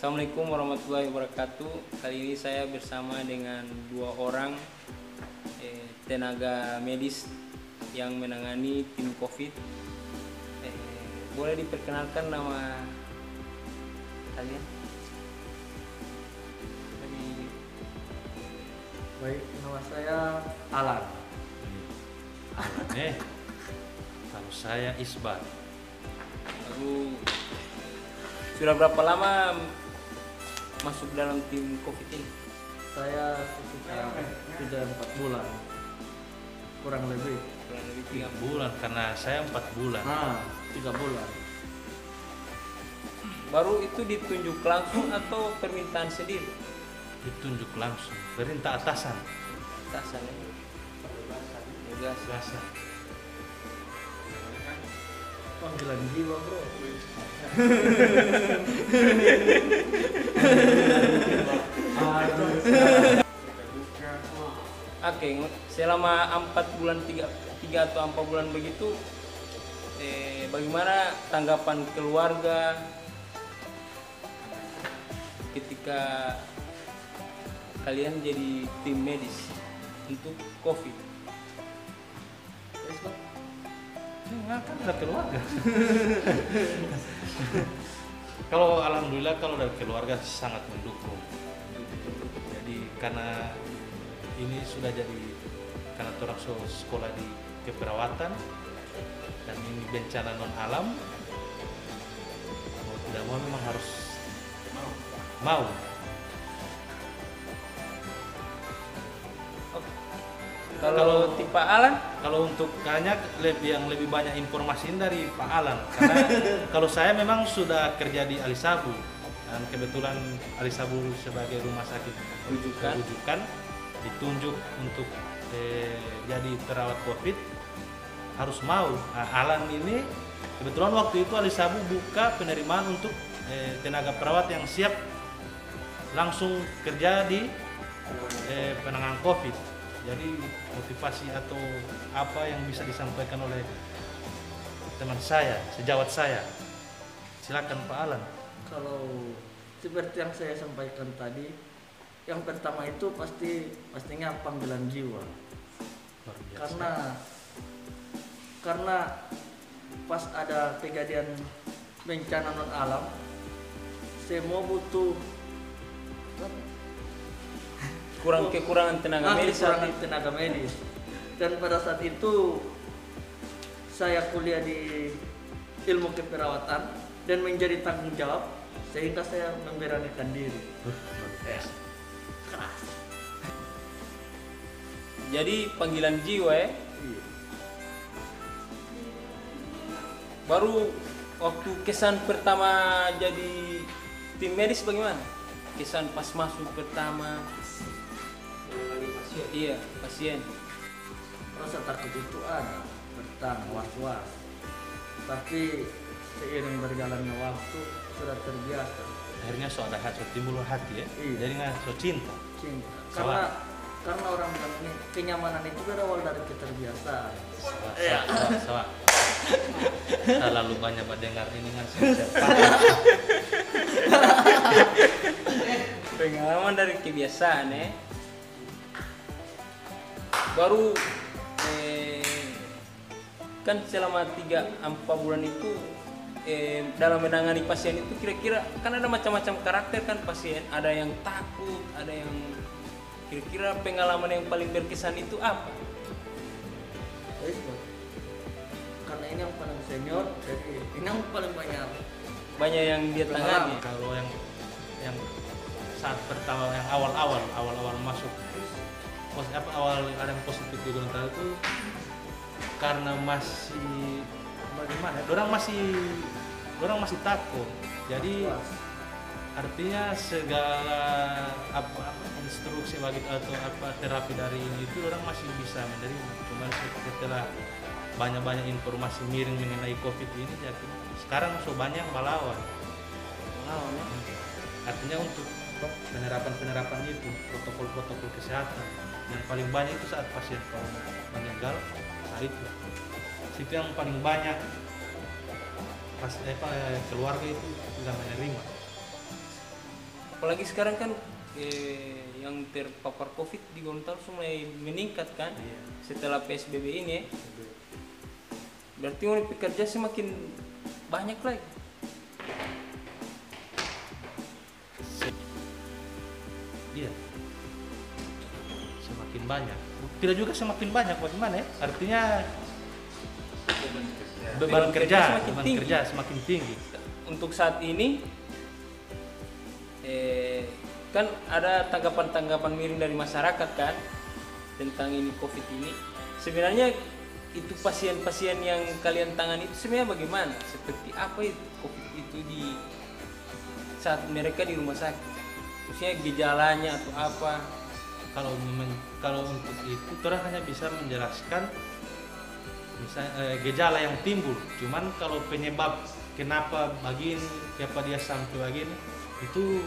Assalamualaikum warahmatullahi wabarakatuh. Kali ini saya bersama dengan dua orang tenaga medis yang menangani tim COVID. Boleh diperkenalkan nama kalian? Baik, nama saya Alan. Kalau saya Isbat. Lalu sudah berapa lama masuk dalam tim COVID ini? Saya sekitar sudah 4 bulan, kurang lebih. Kurang lebih 3 bulan karena saya 4 bulan. 3 bulan. Baru itu ditunjuk langsung atau permintaan sendiri? Ditunjuk langsung, perintah atasan. Atasan ya? Biasa. Panggilan jiwa, bro. Oke, selama 4 bulan 3 atau 4 bulan begitu, bagaimana tanggapan keluarga ketika kalian jadi tim medis untuk COVID? Kan ada keluarga. Kalau alhamdulillah kalau dari keluarga sangat mendukung. Jadi karena ini sudah jadi karena orang sekolah di keperawatan dan ini bencana non alam, mau tidak mau memang harus mau. Kalau tipe Alan? Kalau untuk kayaknya yang lebih banyak informasi dari Pak Alan, karena kalau saya memang sudah kerja di Alisabu dan kebetulan Alisabu sebagai rumah sakit rujukan ditunjuk untuk jadi perawat COVID harus mau. Nah, Alan ini kebetulan waktu itu Alisabu buka penerimaan untuk tenaga perawat yang siap langsung kerja di penanganan COVID. Jadi motivasi atau apa yang bisa disampaikan oleh teman saya, sejawat saya, silakan Pak Alan. Kalau seperti yang saya sampaikan tadi, yang pertama itu pastinya panggilan jiwa. Karena pas ada kejadian bencana non alam, semua butuh kekurangan tenaga medis. Dan pada saat itu saya kuliah di ilmu keperawatan dan menjadi tanggung jawab sehingga saya memberanikan diri. Keras. Jadi panggilan jiwa ya? Iya. Baru waktu kesan pertama jadi tim medis bagaimana? Kesan pas masuk pertama? Iya, pasien. Rasa takut itu ada, pertama was-was. Tapi seiring berjalannya waktu sudah terbiasa. Akhirnya so ada hati, timbul hati ya. Iya. Jadi nggak so cinta. Karena orang bilang ini kenyamanan itu berawal dari keterbiasaan. Sawa. Terlalu banyak mendengar ini kan siapa. Pengalaman dari kebiasaan ya. Baru kan selama 3-4 bulan itu dalam menangani pasien itu kira-kira kan ada macam-macam karakter kan pasien, ada yang takut, ada yang kira-kira pengalaman yang paling berkesan itu apa? Karena ini yang paling senior, jadi ini yang paling banyak yang dia tangani. Kalau yang saat pertama yang awal masuk awal ada yang positif di Gorontalo itu karena masih bagaimana? Orang masih takut. Jadi artinya segala apa instruksi bagi atau apa terapi dari ini itu orang masih bisa menerima. Cuma setelah banyak informasi miring mengenai COVID ini, jadi sekarang so banyak melawan. Artinya untuk penerapan itu protokol kesehatan yang paling banyak itu saat pasien meninggal, saat itu yang paling banyak keluarga itu tidak menerima. apalagi sekarang kan yang terpapar COVID di Gorontalo mulai meningkat kan setelah PSBB ini ya. Berarti orang pekerja semakin banyak lagi. Iya. Semakin banyak. Tidak juga semakin banyak, bagaimana ya? Artinya beban kerja semakin tinggi. Untuk saat ini kan ada tanggapan-tanggapan miring dari masyarakat kan tentang ini COVID ini. Sebenarnya itu pasien-pasien yang kalian tangani itu sebenarnya bagaimana? Seperti apa itu COVID itu di saat mereka di rumah sakit? Maksudnya gejalanya atau apa? Kalau untuk itu kita hanya bisa menjelaskan misalnya gejala yang timbul. Cuman kalau penyebab kenapa begini, kenapa dia sampai begini, itu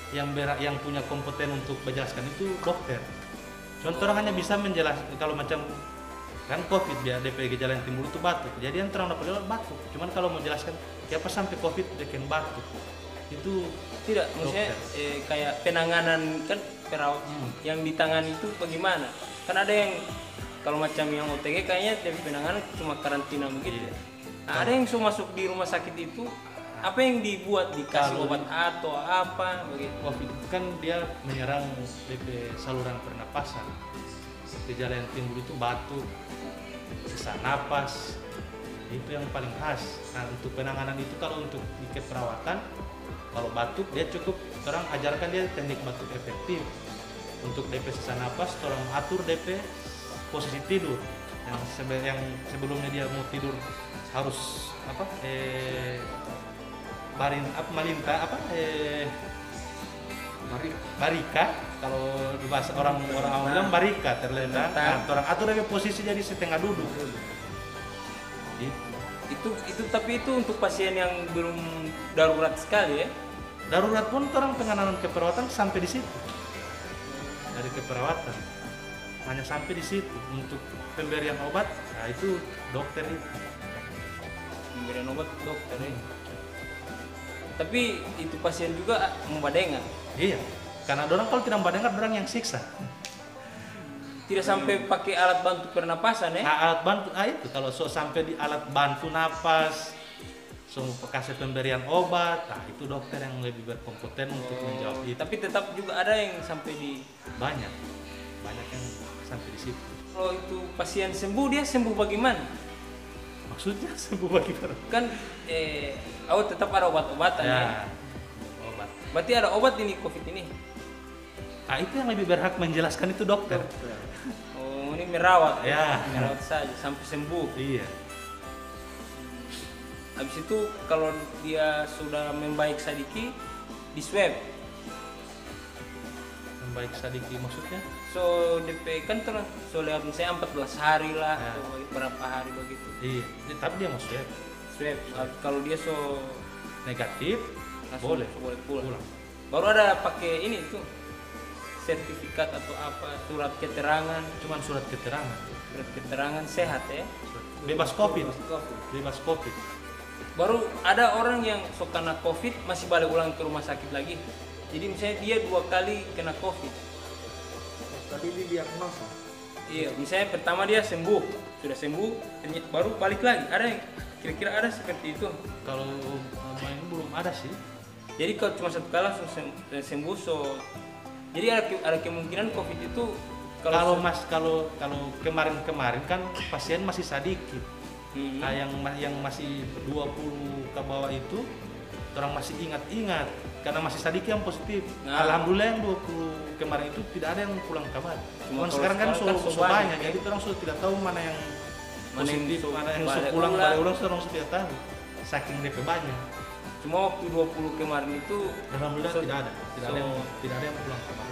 yang punya kompeten untuk menjelaskan itu dokter. Contoh hanya bisa menjelaskan kalau macam kan COVID dia DP gejala yang timbul itu batuk. Jadi yang terang dapat batuk. Cuman kalau mau jelaskan kenapa sampai COVID bikin batuk itu tidak, maksudnya kayak penanganan kan perawat yang ditangani itu bagaimana? Kan ada yang kalau macam yang OTG kayaknya dari penanganan cuma karantina begitu. Iya. Nah, ada yang sudah masuk di rumah sakit itu apa yang dibuat, dikasih obat atau apa begitu? COVID itu kan dia menyerang DP saluran pernapasan. Gejala yang timbul itu batuk, sesak napas, itu yang paling khas. Nah, untuk penanganan itu kalau untuk di keperawatan, kalau batuk dia cukup orang ajarkan dia teknik batuk efektif. Untuk DP sesak napas, tolong atur DP posisi tidur. Yang sebelumnya dia mau tidur harus barika, kalau di bahasa orang awam bilang barika, terlentang. Nah, orang atur DP posisi jadi setengah duduk. Itu tapi itu untuk pasien yang belum darurat sekali ya. Darurat pun orang penanganan keperawatan sampai di situ. Dari keperawatan hanya sampai di situ. Untuk pemberian obat, nah itu dokter itu. Pemberian obat dokter ya. Tapi itu pasien juga membadengan. Iya, karena orang kalau tidak membadengan orang yang siksa. Tidak sampai pakai alat bantu pernapasan ya? Alat bantu, itu kalau sampai di alat bantu napas, kasih pemberian obat, itu dokter yang lebih berkompeten untuk menjawab itu. Tapi tetap juga ada yang sampai di banyak yang sampai di situ. Kalau itu pasien sembuh, dia sembuh bagaimana? Maksudnya sembuh bagaimana? Kan tetap ada obat-obatan ya. Obat. Berarti ada obat ini COVID ini. Itu yang lebih berhak menjelaskan itu dokter. Oh, ini merawat. Ya. Merawat saja sampai sembuh. Iya. Habis itu kalau dia sudah membaik sedikit, di swab. Membaik sedikit maksudnya? So DP kan terus lewat misalnya 14 hari lah atau berapa hari begitu. Iya. Tapi dia mau swab. Swab. Kalau dia negatif, boleh pulang. Baru ada pakai ini tuh sertifikat atau apa, surat keterangan. Cuman surat keterangan. Surat keterangan sehat ya. Bebas COVID. Bebas COVID. Baru ada orang yang kena COVID masih balik ulang ke rumah sakit lagi. Jadi misalnya dia 2 kali kena COVID. Tadi didiagnosa. Iya, misalnya pertama dia sembuh, sudah sembuh, baru balik lagi. Ada yang kira-kira ada seperti itu? Kalau main belum ada sih. Jadi kalau cuma 1 kali langsung sembuh, jadi ada kemungkinan COVID itu kalau kemarin kan pasien masih sedikit. Nah, yang masih 20 ke bawah itu orang masih ingat karena masih sedikit yang positif. Nah. Alhamdulillah yang 20 kemarin itu tidak ada yang pulang kabar. Cuman sekarang kan so banyak, jadi orang sudah tidak tahu mana yang positif, mana yang pulang balik ulang, orang sudah tidak tahu. Saking DP banyak. Cuma waktu 20 kemarin itu alhamdulillah tidak ada yang pulang kabar.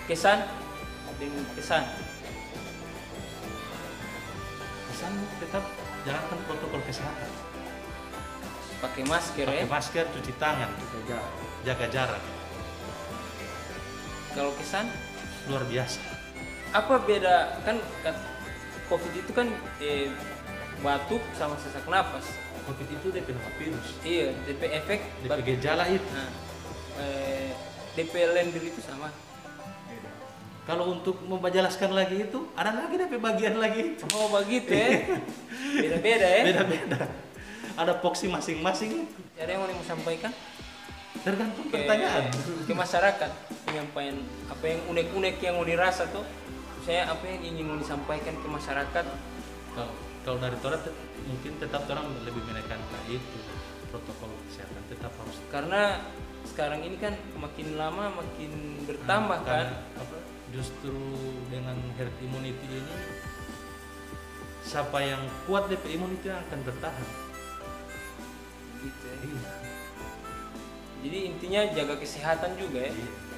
Kesan tetap jalankan protokol kesehatan. Pakai masker Pakai masker, cuci tangan, jaga jarak. Kalau kesan luar biasa. Apa beda kan COVID itu kan batuk sama sesak napas. COVID itu DP nama virus. Iya, DP efek DP gejala itu. Nah, DP lender itu sama. Kalau untuk membajelaskan lagi itu, ada lagi DP bagian lagi itu. Oh begitu ya. Beda-beda ya. Beda-beda. Ada poksi masing-masing itu. Ada yang mau sampaikan Tergantung ke, pertanyaan. ke masyarakat, penyampaian apa yang unek-unek yang mau dirasa tuh. Saya apa yang ingin mau disampaikan ke masyarakat. Kalau dari Torat mungkin tetap orang lebih menekankan itu protokol kesehatan tetap harus. Karena sekarang ini kan makin lama makin bertambah kan. Justru dengan herd immunity ini, siapa yang kuat DP immunity akan bertahan. Gitu ya. Iya. Jadi intinya jaga kesehatan juga ya. Iya.